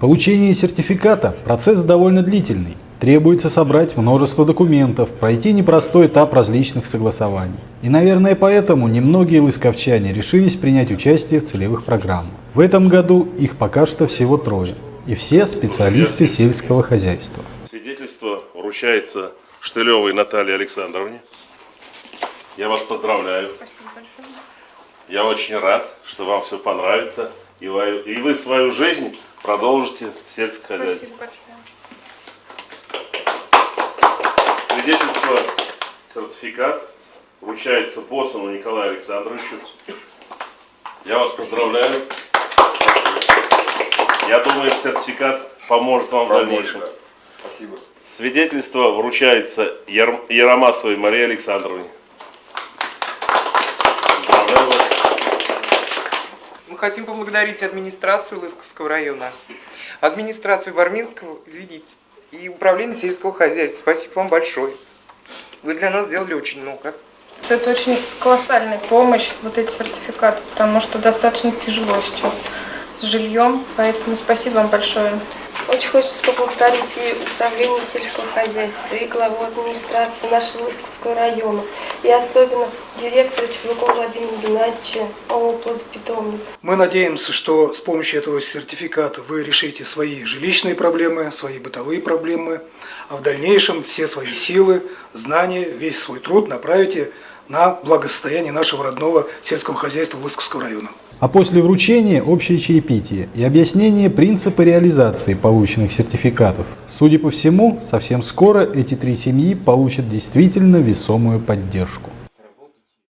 Получение сертификата – процесс довольно длительный. Требуется собрать множество документов, пройти непростой этап различных согласований. И, наверное, поэтому немногие лысковчане решились принять участие в целевых программах. В этом году их пока что всего 3. И все специалисты сельского хозяйства. Свидетельство вручается Штылевой Наталье Александровне. Я вас поздравляю. Спасибо большое. Я очень рад, что вам все понравится. И вы свою жизнь продолжите в сельском хозяйстве. Спасибо большое. Свидетельство, сертификат вручается Боцману Николаю Александровичу. Я вас поздравляю. Я думаю, сертификат поможет вам в дальнейшем. Спасибо. Свидетельство вручается Яромасовой Марии Александровне. Поздравляю вас. Мы хотим поблагодарить администрацию Лысковского района, администрацию Варминского, извините, и управление сельского хозяйства. Спасибо вам большое. Вы для нас сделали очень много. Это очень колоссальная помощь, вот эти сертификаты, потому что достаточно тяжело сейчас с жильем, поэтому спасибо вам большое. Очень хочется поблагодарить и управление сельского хозяйства, и главу администрации нашего Лысковского района, и особенно директора Чулукова Владимира Геннадьевича, ООО «Плодопитомник». Мы надеемся, что с помощью этого сертификата вы решите свои жилищные проблемы, свои бытовые проблемы, а в дальнейшем все свои силы, знания, весь свой труд направите на благосостояние нашего родного сельского хозяйства Лысковского района. А после вручения общее чаепитие и объяснение принципа реализации полученных сертификатов. Судя по всему, совсем скоро эти 3 семьи получат действительно весомую поддержку.